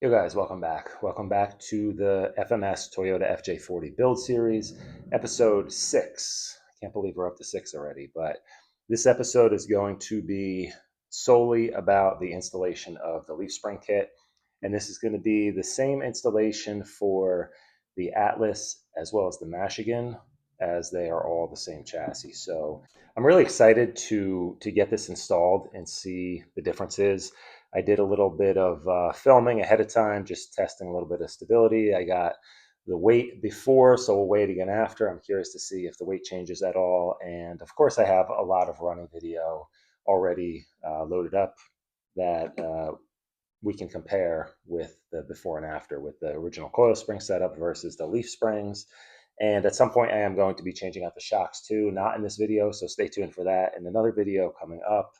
Yo guys, welcome back. Welcome back to the FMS Toyota FJ40 build series, episode 6. I can't believe we're up to 6 already, but this episode is going to be solely about the installation of the leaf spring kit. And this is going to be the same installation for the Atlas as well as the Michigan, as they are all the same chassis. So I'm really excited to get this installed and see the differences. I did a little bit of filming ahead of time, just testing a little bit of stability. I got the weight before, so we'll weigh it again after. I'm curious to see if the weight changes at all. And of course, I have a lot of running video already loaded up that we can compare with the before and after with the original coil spring setup versus the leaf springs. And at some point, I am going to be changing out the shocks too, not in this video, so stay tuned for that in another video coming up.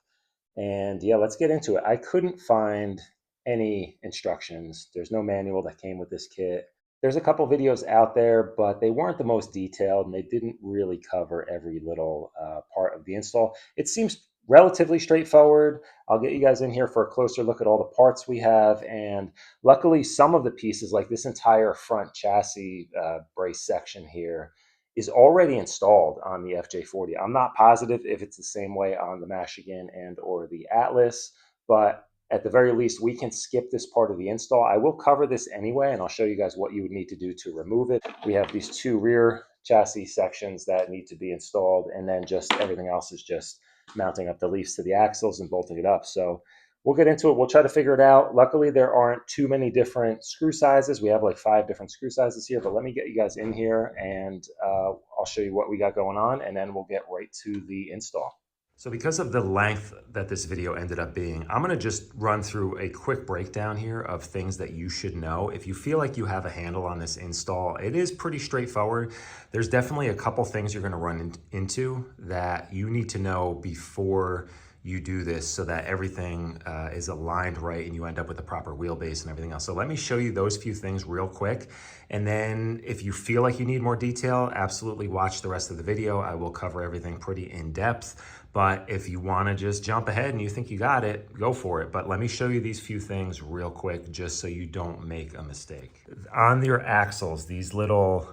And yeah, let's get into it. I couldn't find any instructions. There's no manual that came with this kit. There's a couple videos out there, but they weren't the most detailed and they didn't really cover every little part of the install. It seems relatively straightforward. I'll get you guys in here for a closer look at all the parts we have. And luckily, some of the pieces, like this entire front chassis brace section here, is already installed on the FJ40. I'm not positive if it's the same way on the Michigan and or the Atlas, but at the very least, we can skip this part of the install. I will cover this anyway, and I'll show you guys what you would need to do to remove it. We have these two rear chassis sections that need to be installed, and then just everything else is just mounting up the leaves to the axles and bolting it up. So we'll get into it. We'll try to figure it out. Luckily, there aren't too many different screw sizes. We have like 5 different screw sizes here, but let me get you guys in here and I'll show you what we got going on, and then we'll get right to the install. So because of the length that this video ended up being, I'm gonna just run through a quick breakdown here of things that you should know. If you feel like you have a handle on this install, it is pretty straightforward. There's definitely a couple things you're gonna run into that you need to know before you do this so that everything is aligned right and you end up with the proper wheelbase and everything else. So let me show you those few things real quick. And then if you feel like you need more detail, absolutely watch the rest of the video. I will cover everything pretty in depth. But if you wanna just jump ahead and you think you got it, go for it. But let me show you these few things real quick just so you don't make a mistake. On your axles, these little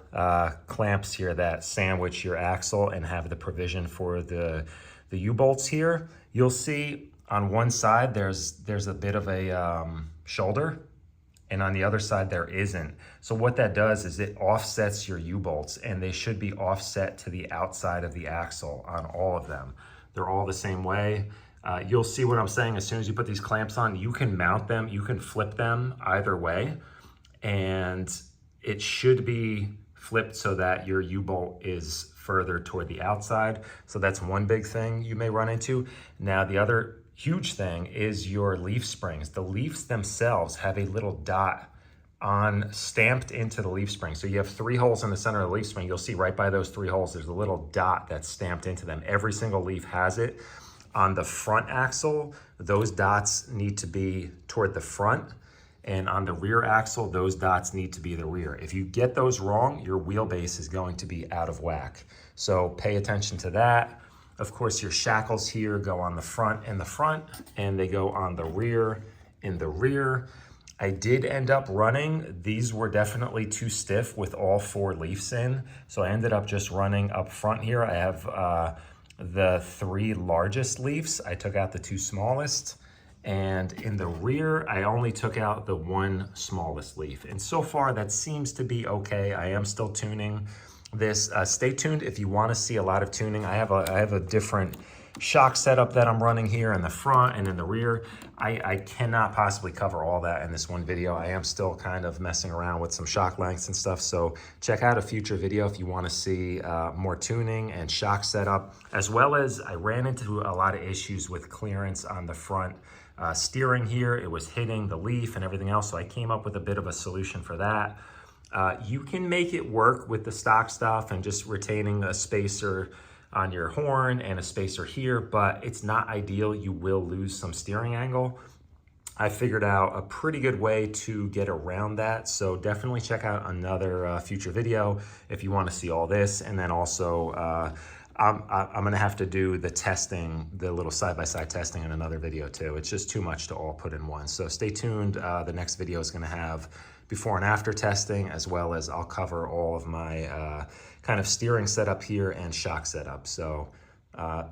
clamps here that sandwich your axle and have the provision for the U-bolts here, you'll see on one side there's a bit of a shoulder, and on the other side there isn't. So what that does is it offsets your U-bolts, and they should be offset to the outside of the axle on all of them. They're all the same way. You'll see what I'm saying. As soon as you put these clamps on, you can mount them, you can flip them either way, and it should be flipped so that your U-bolt is further toward the outside. So that's one big thing you may run into. Now, the other huge thing is your leaf springs. The leaves themselves have a little dot stamped into the leaf spring. So you have 3 holes in the center of the leaf spring. You'll see right by those 3 holes, there's a little dot that's stamped into them. Every single leaf has it. On the front axle, those dots need to be toward the front. And on the rear axle, those dots need to be the rear. If you get those wrong, your wheelbase is going to be out of whack. So pay attention to that. Of course, your shackles here go on the front in the front, and they go on the rear in the rear. I did end up running, these were definitely too stiff with all 4 leaves in. So I ended up just running up front here. I have the 3 largest leaves. I took out the 2 smallest. And in the rear, I only took out the 1 smallest leaf. And so far that seems to be okay. I am still tuning this. Stay tuned if you wanna see a lot of tuning. I have a different shock setup that I'm running here in the front and in the rear. I cannot possibly cover all that in this one video. I am still kind of messing around with some shock lengths and stuff. So check out a future video if you wanna see more tuning and shock setup, as well as I ran into a lot of issues with clearance on the front steering here. It was hitting the leaf and everything else. So I came up with a bit of a solution for that. You can make it work with the stock stuff and just retaining a spacer on your horn and a spacer here, but it's not ideal. You will lose some steering angle. I figured out a pretty good way to get around that. So definitely check out another future video if you want to see all this. And then also I'm going to have to do the testing, the little side-by-side testing in another video too. It's just too much to all put in one. So stay tuned. The next video is going to have before and after testing, as well as I'll cover all of my kind of steering setup here and shock setup. So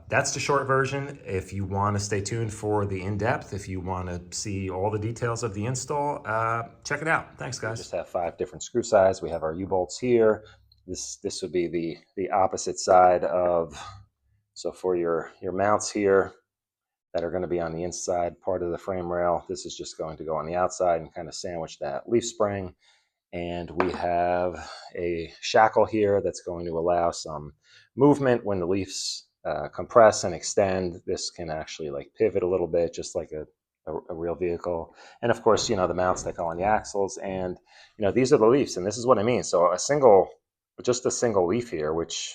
that's the short version. If you want to stay tuned for the in-depth, if you want to see all the details of the install, check it out. Thanks, guys. We just have 5 different screw sides. We have our U-bolts here. This would be the opposite side of, so for your mounts here that are going to be on the inside part of the frame rail, this is just going to go on the outside and kind of sandwich that leaf spring. And we have a shackle here that's going to allow some movement when the leaves compress and extend. This can actually like pivot a little bit, just like a real vehicle. And of course, the mounts that go on the axles, and these are the leaves, and this is what I mean. So just a single leaf here, which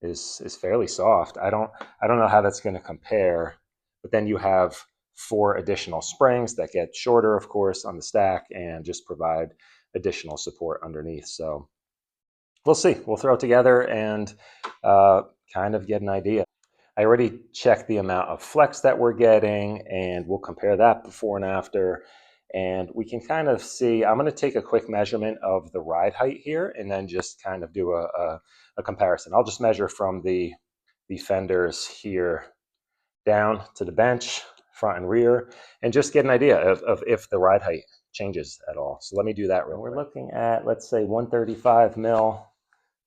is fairly soft. I don't know how that's going to compare, but then you have 4 additional springs that get shorter, of course, on the stack and just provide additional support underneath. So we'll see. We'll throw it together and kind of get an idea. I already checked the amount of flex that we're getting, and we'll compare that before and after. And we can kind of see, I'm going to take a quick measurement of the ride height here and then just kind of do a comparison. I'll just measure from the fenders here down to the bench, front and rear, and just get an idea of if the ride height changes at all. So let me do that real quick. We're looking at, let's say, 135 mil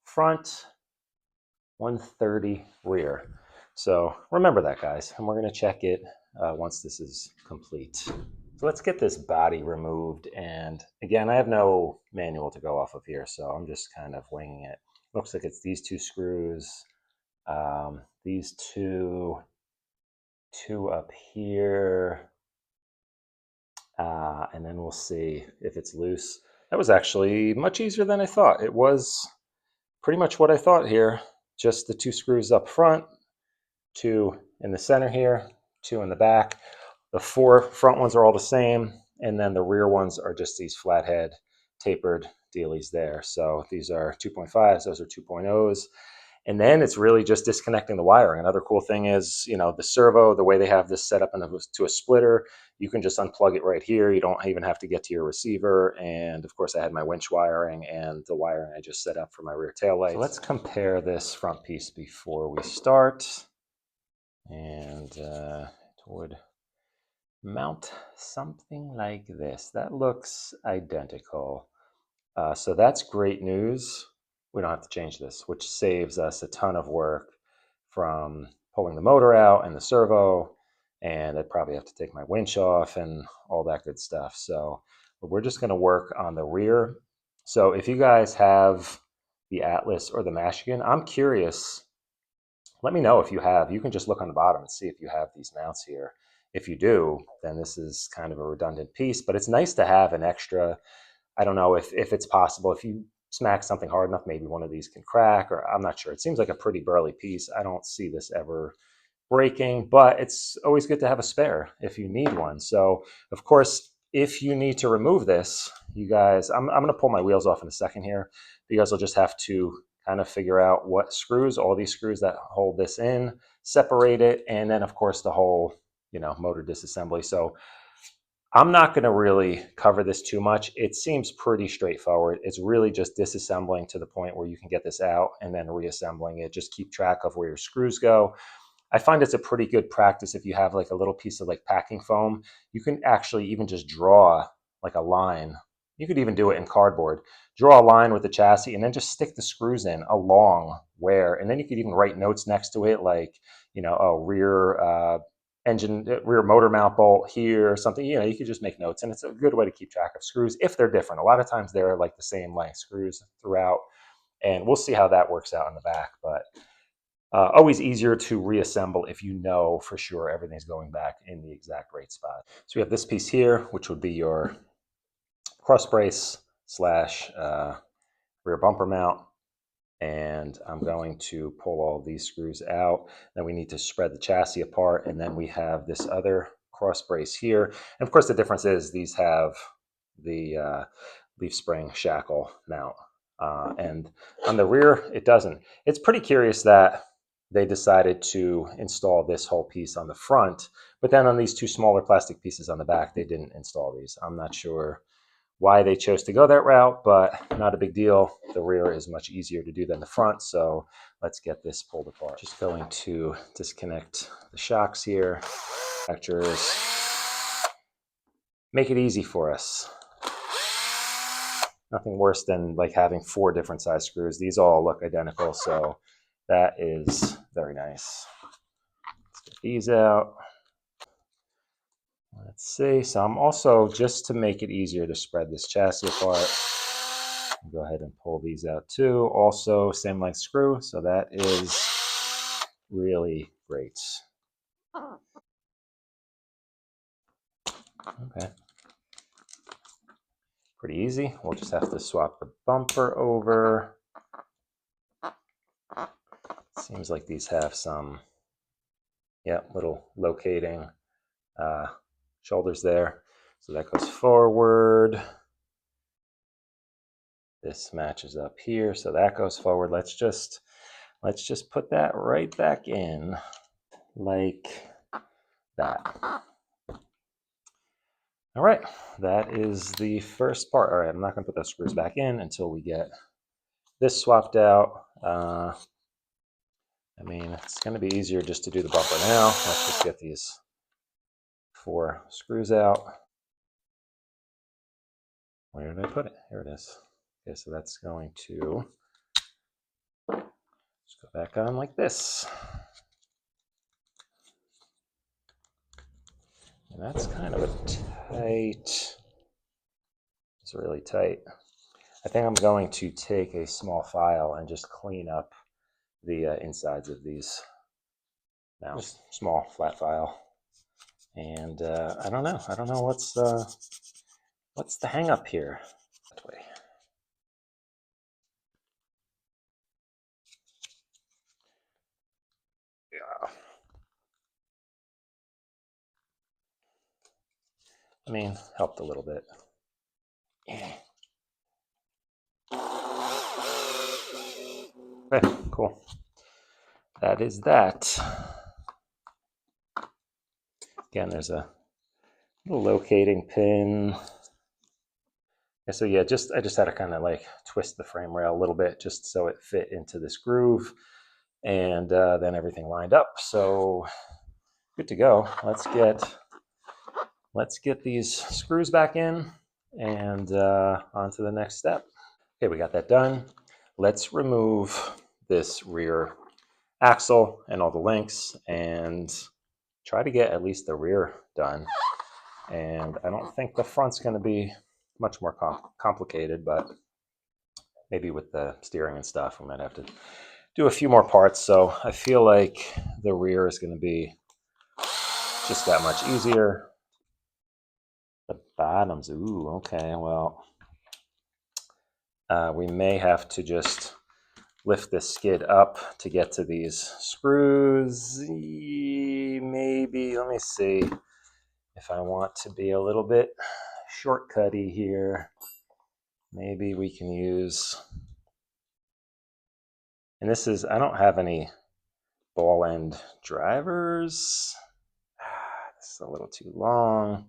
front, 130 rear. So remember that, guys, and we're going to check it once this is complete. So let's get this body removed. And again, I have no manual to go off of here, so I'm just kind of winging it. Looks like it's these 2 screws, these two up here, and then we'll see if it's loose. That was actually much easier than I thought. It was pretty much what I thought here. Just the 2 screws up front, 2 in the center here, 2 in the back. The 4 front ones are all the same, and then the rear ones are just these flathead tapered dealies there. So these are 2.5s, those are 2.0s. And then it's really just disconnecting the wiring. Another cool thing is, the servo, the way they have this set up to a splitter, you can just unplug it right here. You don't even have to get to your receiver. And of course, I had my winch wiring and the wiring I just set up for my rear tail lights. So let's compare this front piece before we start. And it would mount something like this. That looks identical. So that's great news. We don't have to change this, which saves us a ton of work from pulling the motor out and the servo, and I'd probably have to take my winch off and all that good stuff. So we're just going to work on the rear. So if you guys have the Atlas or the Michigan, I'm curious. Let me know if you have. You can just look on the bottom and see if you have these mounts here. If you do, then this is kind of a redundant piece, but it's nice to have an extra. I don't know if it's possible. If you smack something hard enough, maybe one of these can crack, or I'm not sure. It seems like a pretty burly piece. I don't see this ever breaking, but it's always good to have a spare if you need one. So, of course, if you need to remove this, you guys, I'm going to pull my wheels off in a second here. You guys will just have to kind of figure out what screws, all these screws that hold this in, separate it, and then, of course, the whole, motor disassembly. So I'm not going to really cover this too much. It seems pretty straightforward. It's really just disassembling to the point where you can get this out and then reassembling it. Just keep track of where your screws go. I find it's a pretty good practice if you have like a little piece of like packing foam. You can actually even just draw like a line. You could even do it in cardboard. Draw a line with the chassis and then just stick the screws in along where, and then you could even write notes next to it like, rear engine, rear motor mount bolt here or something. You could just make notes, and it's a good way to keep track of screws if they're different. A lot of times they're like the same length screws throughout, and we'll see how that works out in the back. But always easier to reassemble if you know for sure everything's going back in the exact right spot. So we have this piece here, which would be your cross brace slash rear bumper mount. And I'm going to pull all these screws out. Then we need to spread the chassis apart. And then we have this other cross brace here. And of course, the difference is these have the leaf spring shackle mount. And on the rear, it doesn't. It's pretty curious that they decided to install this whole piece on the front, but then on these two smaller plastic pieces on the back, they didn't install these. I'm not sure why they chose to go that route, but not a big deal. The rear is much easier to do than the front, so let's get this pulled apart. Just going to disconnect the shocks here. Manufacturers make it easy for us. Nothing worse than like having 4 different size screws. These all look identical, so that is very nice. Let's get these out. Let's see. So I'm also, just to make it easier to spread this chassis apart, go ahead and pull these out too. Also, same length screw, so that is really great. Okay. Pretty easy. We'll just have to swap the bumper over. Seems like these have some, yeah, little locating shoulders there. So that goes forward. This matches up here, so that goes forward. Let's just put that right back in like that. All right, that is the first part. All right, I'm not going to put those screws back in until we get this swapped out. I mean, it's going to be easier just to do the bumper now. Let's just get these 4 screws out. Where did I put it? Here it is. Okay, so that's going to just go back on like this. And that's kind of a tight, it's really tight. I think I'm going to take a small file and just clean up the insides of these now. Just small flat file. And I don't know what's the hang up here. That way. Yeah. I mean, helped a little bit. Yeah. Okay, cool. That is that. Again, there's a little locating pin. And so yeah, I just had to kind of like twist the frame rail a little bit just so it fit into this groove, and then everything lined up. So good to go. Let's get these screws back in and on to the next step. Okay, we got that done. Let's remove this rear axle and all the links and try to get at least the rear done. And I don't think the front's going to be much more complicated, but maybe with the steering and stuff, we might have to do a few more parts. So I feel like the rear is going to be just that much easier. The bottoms, ooh, okay, well, we may have to just lift this skid up to get to these screws. Maybe, let me see if I want to be a little bit shortcutty here. Maybe we can use, and this is, I don't have any ball end drivers. This is a little too long.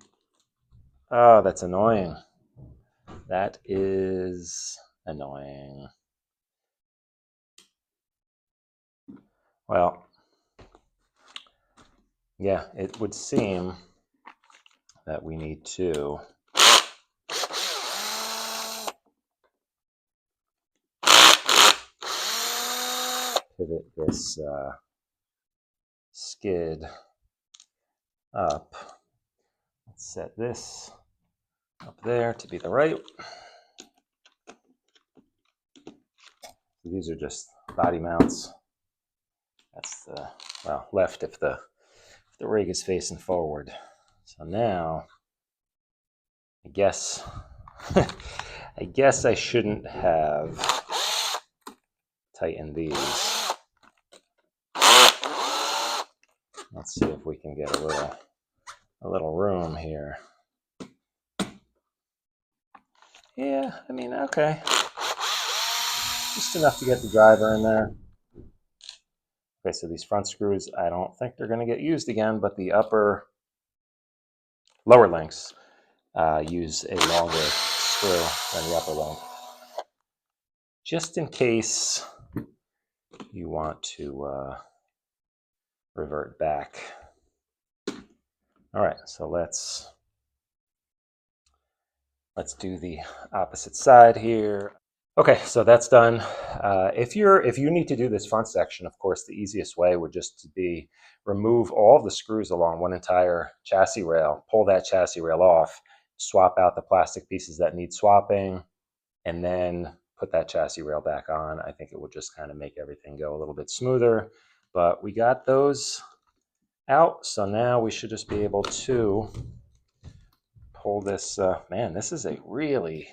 Oh, that's annoying. That is annoying. Well, yeah, it would seem that we need to pivot this skid up. Let's set this up there to be the right. These are just body mounts. That's the, well, left if the rig is facing forward. So now, I guess I shouldn't have tightened these. Let's see if we can get a little room here. Yeah, I mean, okay. Just enough to get the driver in there. Okay, so these front screws, I don't think they're going to get used again, but the lower links use a longer screw than the upper link, just in case you want to revert back. All right, so let's do the opposite side here. Okay, so that's done. If you need to do this front section, of course, the easiest way would just be remove all of the screws along one entire chassis rail, pull that chassis rail off, swap out the plastic pieces that need swapping, and then put that chassis rail back on. I think it would just kind of make everything go a little bit smoother. But we got those out, so now we should just be able to pull this. Man, this is a really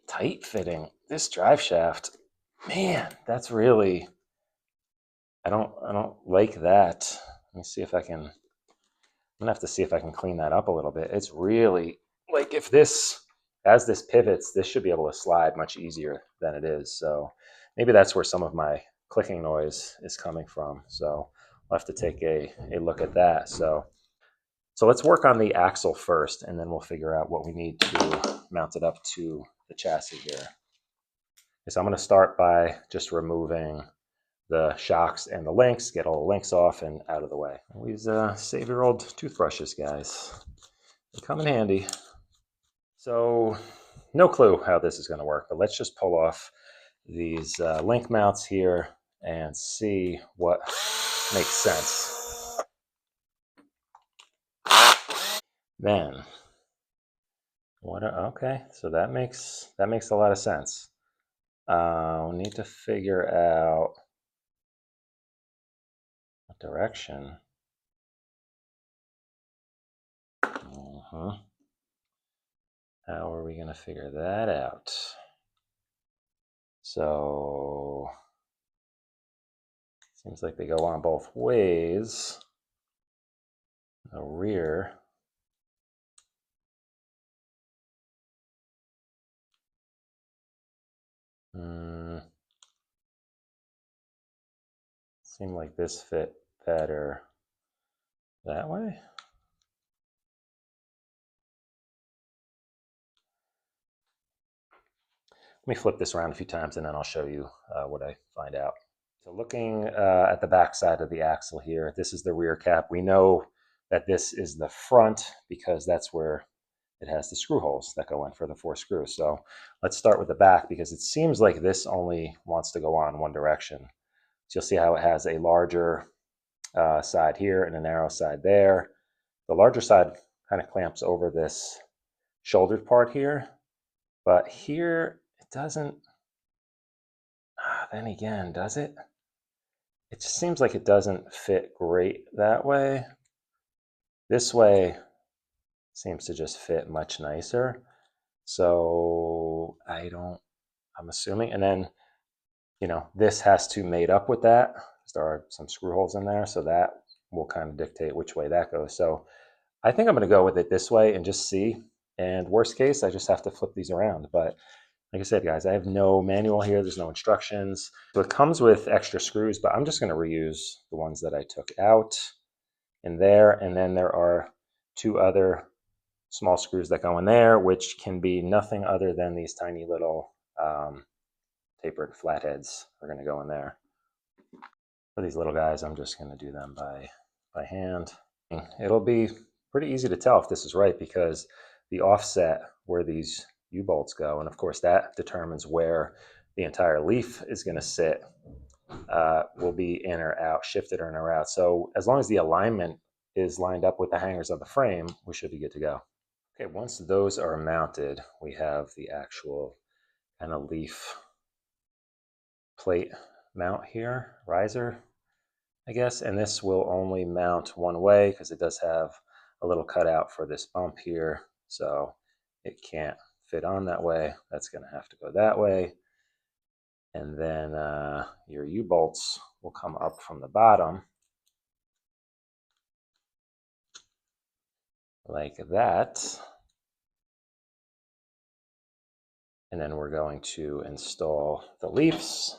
tight fitting. This drive shaft, man, that's really, I don't like that. Let me see if I can, I'm gonna have to see if I can clean that up a little bit. It's really, like, if this, as this pivots, this should be able to slide much easier than it is. So maybe that's where some of my clicking noise is coming from. So I'll have to take a look at that. So let's work on the axle first, and then we'll figure out what we need to mount it up to the chassis here. So I'm going to start by just removing the shocks and the links, get all the links off and out of the way. Always save your old toothbrushes, guys. They come in handy. So no clue how this is going to work, but let's just pull off these link mounts here and see what makes sense. Then, okay, so that makes a lot of sense. We need to figure out what direction. How are we going to figure that out? So, seems like they go on both ways. The rear. Seemed like this fit better that way. Let me flip this around a few times and then I'll show you what I find out. So looking at the back side of the axle here, this is the rear cap. We know that this is the front because that's where it has the screw holes that go in for the 4 screws. So let's start with the back because it seems like this only wants to go on one direction. So you'll see how it has a larger side here and a narrow side there. The larger side kind of clamps over this shouldered part here, but here it doesn't. Then again, does it? It just seems like it doesn't fit great that way. This way seems to just fit much nicer. So I'm assuming, and then, this has to mate up with that. There are some screw holes in there, so that will kind of dictate which way that goes. So I think I'm going to go with it this way and just see. And worst case, I just have to flip these around. But like I said, guys, I have no manual here. There's no instructions. So it comes with extra screws, but I'm just going to reuse the ones that I took out in there. And then there are 2 other small screws that go in there, which can be nothing other than these tiny little tapered flatheads are going to go in there. For these little guys, I'm just going to do them by hand. It'll be pretty easy to tell if this is right because the offset where these U-bolts go, and of course that determines where the entire leaf is going to sit, will be in or out, shifted in or out. So as long as the alignment is lined up with the hangers of the frame, we should be good to go. Okay, once those are mounted, we have the actual kind of leaf plate mount here, riser, I guess, and this will only mount one way because it does have a little cutout for this bump here, so it can't fit on that way. That's going to have to go that way. And then your U-bolts will come up from the bottom like that. And then we're going to install the leaves.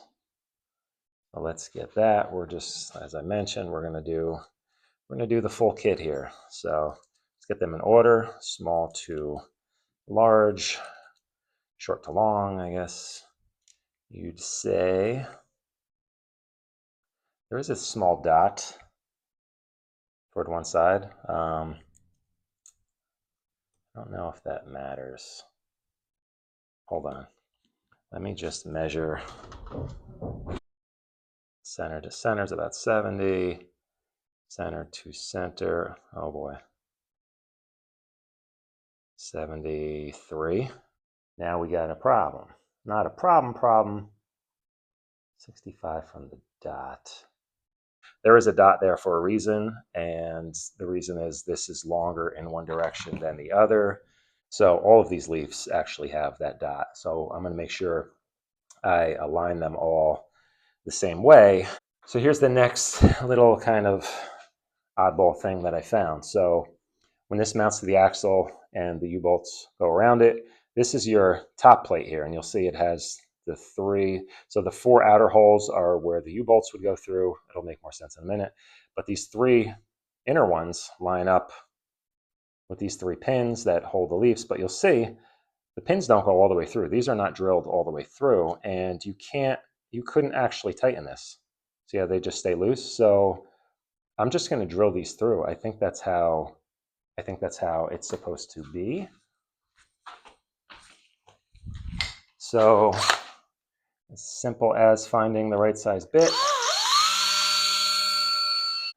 So let's get that. We're just, as I mentioned, we're gonna do the full kit here. So let's get them in order: small to large, short to long, I guess you'd say. There is a small dot toward one side. I don't know if that matters. Hold on. Let me just measure. Center to center is about 70. Center to center, oh boy, 73. Now we got a problem. Not a problem. 65 from the dot. There is a dot there for a reason, and the reason is this is longer in one direction than the other. So all of these leaves actually have that dot. So I'm going to make sure I align them all the same way. So here's the next little kind of oddball thing that I found. So when this mounts to the axle and the U-bolts go around it, this is your top plate here, and you'll see it has the three. So the four outer holes are where the U-bolts would go through. It'll make more sense in a minute. But these three inner ones line up with these three pins that hold the leaves. But you'll see the pins don't go all the way through. These are not drilled all the way through, and you couldn't actually tighten this. So yeah, they just stay loose. So I'm just going to drill these through. I think that's how it's supposed to be. So as simple as finding the right size bit,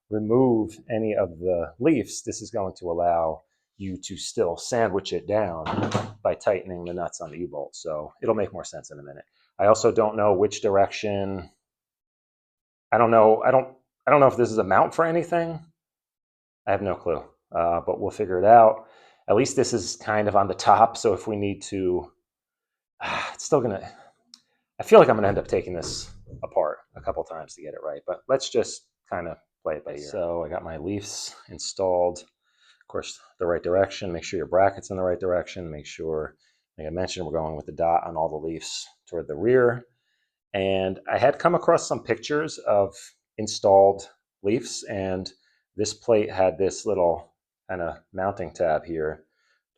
remove any of the leaves. This is going to allow you to still sandwich it down by tightening the nuts on the U-bolt. So it'll make more sense in a minute. I also don't know which direction. I don't know if this is a mount for anything. I have no clue, but we'll figure it out. At least this is kind of on the top, so if we need to, it's still gonna, I feel like I'm gonna end up taking this apart a couple times to get it right, but let's just kind of play it by ear. So I got my leaves installed, of course, the right direction. Make sure your bracket's in the right direction. Make sure, like I mentioned, we're going with the dot on all the leaves toward the rear. And I had come across some pictures of installed leaves, and this plate had this little kind of mounting tab here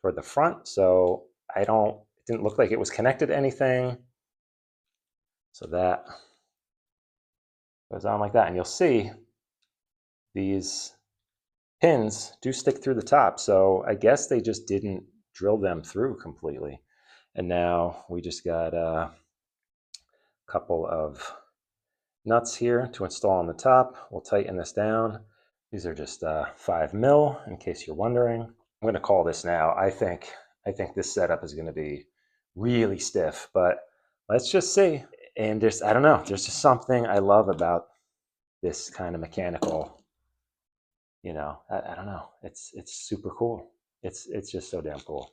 toward the front. So it didn't look like it was connected to anything. So that goes on like that. And you'll see these pins do stick through the top. So I guess they just didn't drill them through completely. And now we just got a couple of nuts here to install on the top. We'll tighten this down. These are just 5 mil, in case you're wondering. I'm going to call this now. I think this setup is going to be really stiff, but let's just see. And I don't know, there's just something I love about this kind of mechanical, I don't know. It's super cool. It's just so damn cool.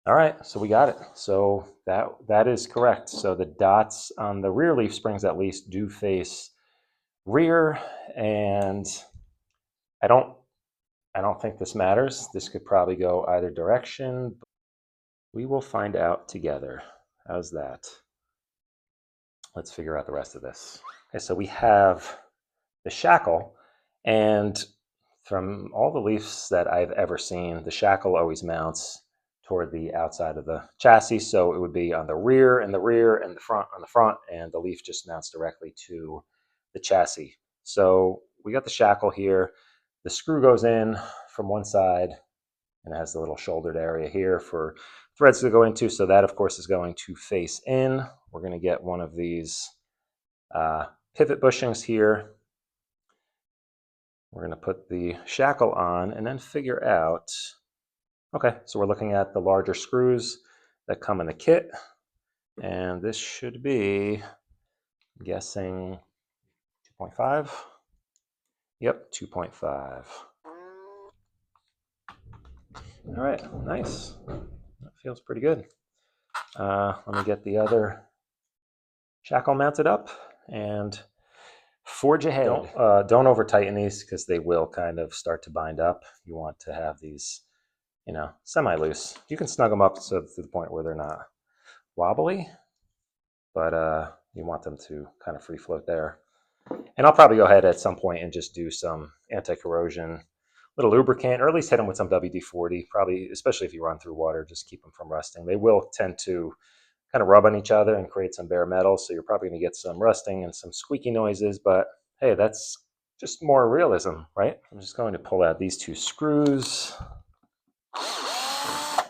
All right, so we got it. So that is correct. So the dots on the rear leaf springs at least do face rear, and I don't think this matters. This could probably go either direction. We will find out together. How's that? Let's figure out the rest of this. Okay, so we have the shackle, and from all the leaves that I've ever seen, the shackle always mounts toward the outside of the chassis. So it would be on the rear, and the front on the front, and the leaf just mounts directly to the chassis. So we got the shackle here. The screw goes in from one side and it has the little shouldered area here for threads to go into. So that, of course, is going to face in. We're going to get one of these pivot bushings here. We're going to put the shackle on and then figure out. Okay, so we're looking at the larger screws that come in the kit. And this should be, I'm guessing, 2.5. Yep, 2.5. All right, nice. That feels pretty good. Let me get the other shackle mounted up and forge ahead. Don't over tighten these because they will kind of start to bind up. You want to have these, semi-loose. You can snug them up to the point where they're not wobbly, but You want them to kind of free float there. And I'll probably go ahead at some point and just do some anti-corrosion, little lubricant, or at least hit them with some WD-40, probably, especially if you run through water, just keep them from rusting. They will tend to kind of rub on each other and create some bare metal, so you're probably going to get some rusting and some squeaky noises, but hey, that's just more realism, right? I'm just going to pull out these 2 screws. I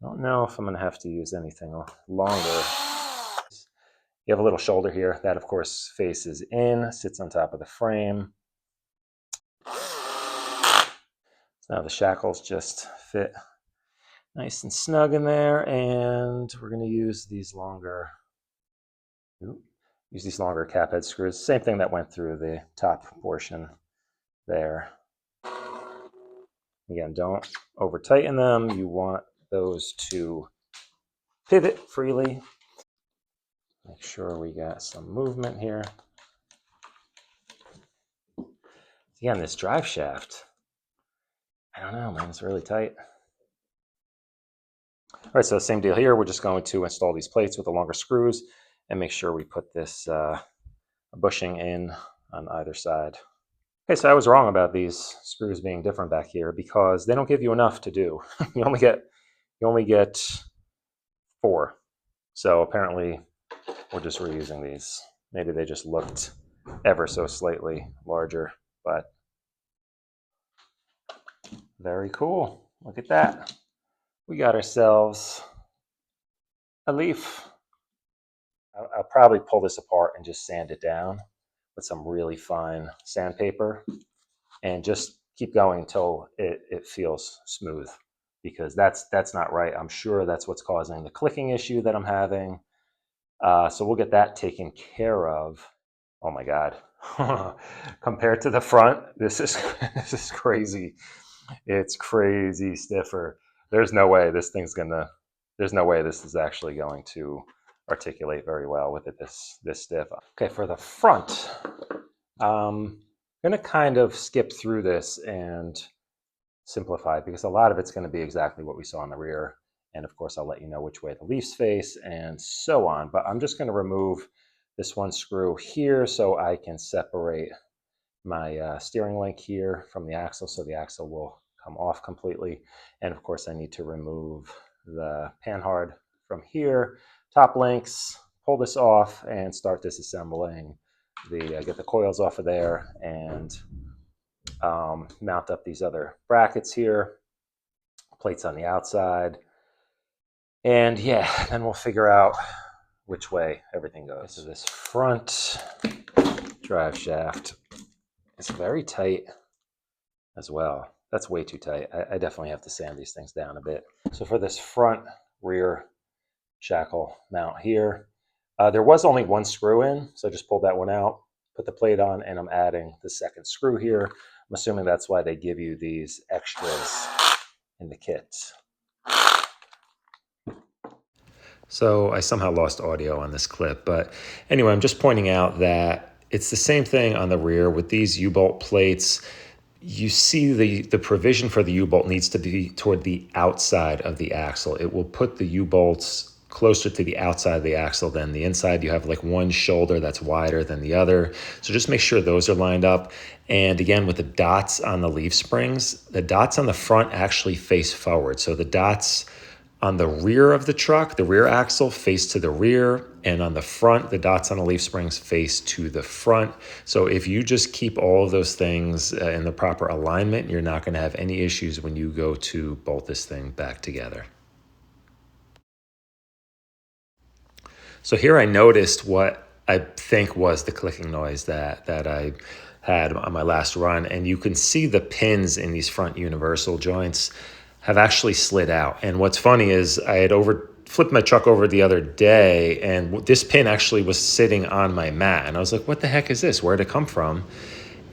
don't know if I'm going to have to use anything longer. You have a little shoulder here that, of course, faces in, sits on top of the frame. So now the shackles just fit nice and snug in there, and we're going to use these longer cap head screws. Same thing that went through the top portion there. Again, don't over tighten them. You want those to pivot freely. Make sure we got some movement here. Again, this drive shaft, I don't know, man, it's really tight. All right, so same deal here. We're just going to install these plates with the longer screws and make sure we put this bushing in on either side. Okay, so I was wrong about these screws being different back here because they don't give you enough to do. you only get 4. So apparently we're just reusing these. Maybe they just looked ever so slightly larger, but very cool. Look at that. We got ourselves a leaf. I'll probably pull this apart and just sand it down with some really fine sandpaper and just keep going until it feels smooth, because that's not right. I'm sure that's what's causing the clicking issue that I'm having. So we'll get that taken care of. Oh my God. Compared to the front, this is crazy. It's crazy stiffer. There's no way this is actually going to articulate very well with it this stiff. Okay, for the front, I'm going to kind of skip through this and simplify it because a lot of it's going to be exactly what we saw in the rear. And of course, I'll let you know which way the leaves face and so on. But I'm just going to remove this one screw here so I can separate my steering link here from the axle, so the axle will come off completely. And of course, I need to remove the panhard from here, top links, pull this off and start disassembling get the coils off of there and mount up these other brackets here, plates on the outside. And yeah, then we'll figure out which way everything goes. So this front drive shaft is very tight as well. That's way too tight. I definitely have to sand these things down a bit. So for this front rear shackle mount here, there was only 1 screw in, so I just pulled that one out, put the plate on, and I'm adding the second screw here. I'm assuming that's why they give you these extras in the kit. So I somehow lost audio on this clip, but anyway, I'm just pointing out that it's the same thing on the rear with these U-bolt plates. You see the provision for the U-bolt needs to be toward the outside of the axle. It will put the U-bolts closer to the outside of the axle than the inside. You have like one shoulder that's wider than the other. So just make sure those are lined up. And again, with the dots on the leaf springs, the dots on the front actually face forward. So the dots on the rear of the truck, the rear axle, face to the rear, and on the front, the dots on the leaf springs face to the front. So if you just keep all of those things in the proper alignment, you're not going to have any issues when you go to bolt this thing back together. So here I noticed what I think was the clicking noise that I had on my last run, and you can see the pins in these front universal joints have actually slid out. And what's funny is I had flipped my truck over the other day, and this pin actually was sitting on my mat. And I was like, what the heck is this? Where'd it come from?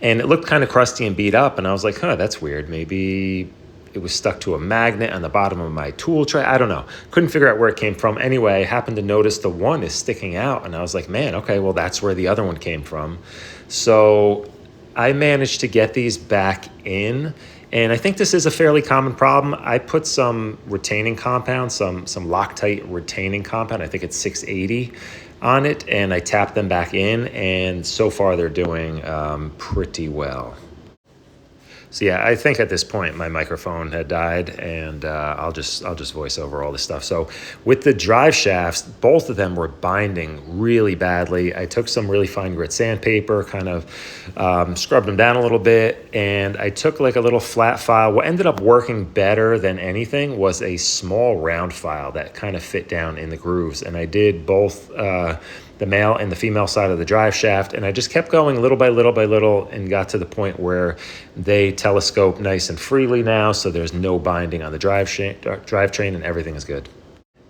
And it looked kind of crusty and beat up. And I was like, that's weird. Maybe it was stuck to a magnet on the bottom of my tool tray. I don't know. Couldn't figure out where it came from. Anyway, I happened to notice the one is sticking out. And I was like, man, okay, well, that's where the other one came from. So I managed to get these back in. And I think this is a fairly common problem. I put some retaining compound, some Loctite retaining compound. I think it's 680 on it, and I tapped them back in, and so far they're doing pretty well. So yeah, I think at this point my microphone had died, and I'll just voice over all this stuff. So with the drive shafts, both of them were binding really badly. I took some really fine grit sandpaper, kind of scrubbed them down a little bit, and I took like a little flat file. What ended up working better than anything was a small round file that kind of fit down in the grooves, and I did both the male and the female side of the drive shaft, and I just kept going little by little by little and got to the point where they telescope nice and freely now, so there's no binding on the drivetrain and everything is good.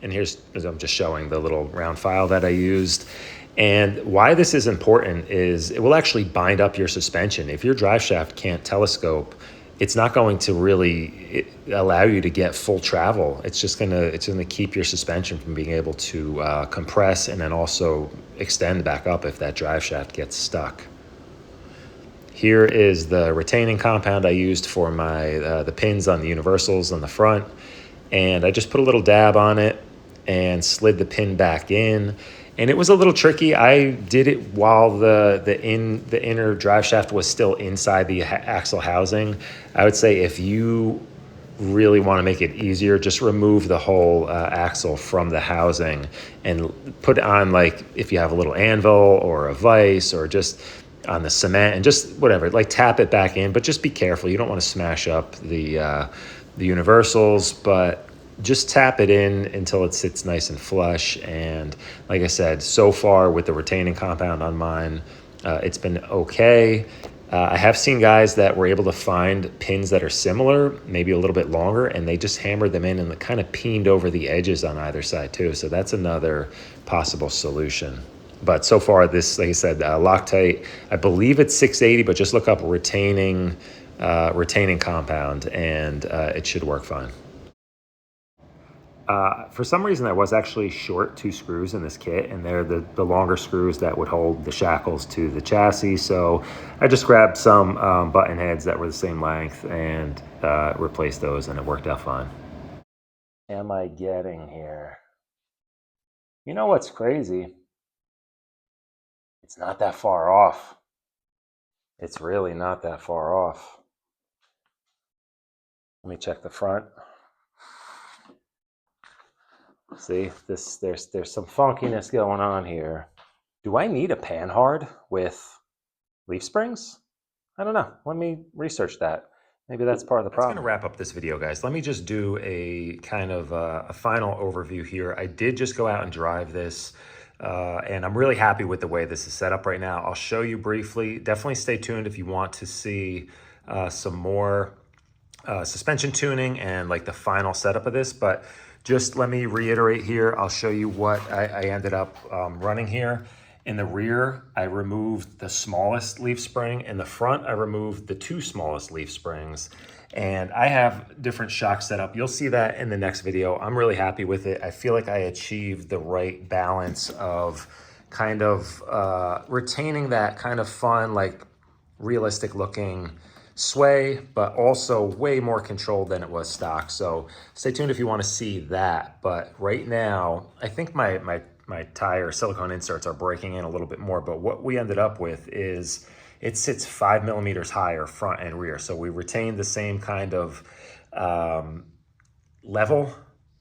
And here's, I'm just showing the little round file that I used. And why this is important is it will actually bind up your suspension. If your drive shaft can't telescope, it's not going to really allow you to get full travel. It's gonna keep your suspension from being able to compress and then also extend back up if that drive shaft gets stuck. Here is the retaining compound I used for my the pins on the universals on the front, and I just put a little dab on it and slid the pin back in. And it was a little tricky. I did it while the inner drive shaft was still inside the axle housing. I would say if you really want to make it easier, just remove the whole axle from the housing and put it on, like if you have a little anvil or a vise or just on the cement, and just whatever, like tap it back in, but just be careful. You don't want to smash up the universals, but just tap it in until it sits nice and flush. And like I said, so far with the retaining compound on mine, it's been okay. I have seen guys that were able to find pins that are similar, maybe a little bit longer, and they just hammered them in and kind of peened over the edges on either side too. So that's another possible solution. But so far this, like I said, Loctite, I believe it's 680, but just look up retaining compound and it should work fine. For some reason, I was actually short 2 screws in this kit, and they're the longer screws that would hold the shackles to the chassis. So I just grabbed some button heads that were the same length and replaced those, and it worked out fine. Am I getting here? You know what's crazy? It's not that far off. It's really not that far off. Let me check the front. See, there's some funkiness going on here. Do I need a panhard with leaf springs? I don't know. Let me research that. Maybe that's part of the problem. That's gonna wrap up this video, guys. Let me just do a kind of a final overview here. I did just go out and drive this, and I'm really happy with the way this is set up right now. I'll show you briefly. Definitely stay tuned if you want to see some more suspension tuning and like the final setup of this, but just let me reiterate here. I'll show you what I ended up running here. In the rear, I removed the smallest leaf spring. In the front, I removed the 2 smallest leaf springs. And I have different shock setup. You'll see that in the next video. I'm really happy with it. I feel like I achieved the right balance of kind of retaining that kind of fun, like realistic looking sway, but also way more controlled than it was stock. So stay tuned if you want to see that. But right now, I think my tire silicone inserts are breaking in a little bit more, but what we ended up with is it sits 5 millimeters higher front and rear. So we retained the same kind of level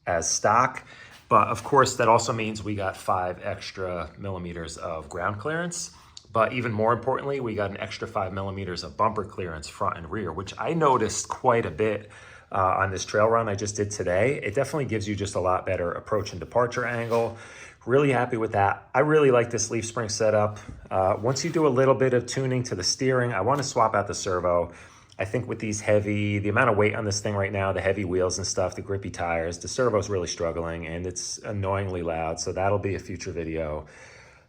as stock, but of course that also means we got 5 extra millimeters of ground clearance. But even more importantly, we got an extra 5 millimeters of bumper clearance front and rear, which I noticed quite a bit on this trail run I just did today. It definitely gives you just a lot better approach and departure angle. Really happy with that. I really like this leaf spring setup. Once you do a little bit of tuning to the steering, I want to swap out the servo. I think with these the amount of weight on this thing right now, the heavy wheels and stuff, the grippy tires, the servo's really struggling and it's annoyingly loud. So that'll be a future video.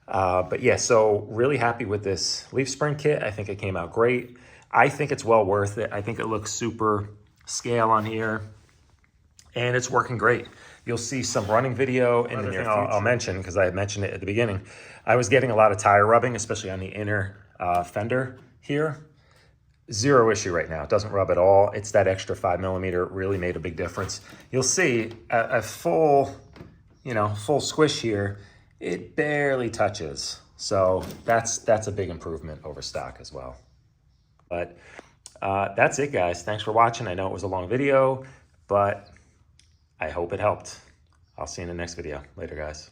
But yeah, so really happy with this leaf spring kit. I think it came out great. I think it's well worth it. I think it looks super scale on here and it's working great. You'll see some running video in the near future. I'll mention, because I had mentioned it at the beginning, I was getting a lot of tire rubbing, especially on the inner fender here. Zero issue right now. It doesn't rub at all. It's that extra 5 millimeter really made a big difference. You'll see a full, full squish here. it barely touches. So that's a big improvement over stock as well. But that's it, guys. Thanks for watching. I know it was a long video, but I hope it helped. I'll see you in the next video. Later, guys.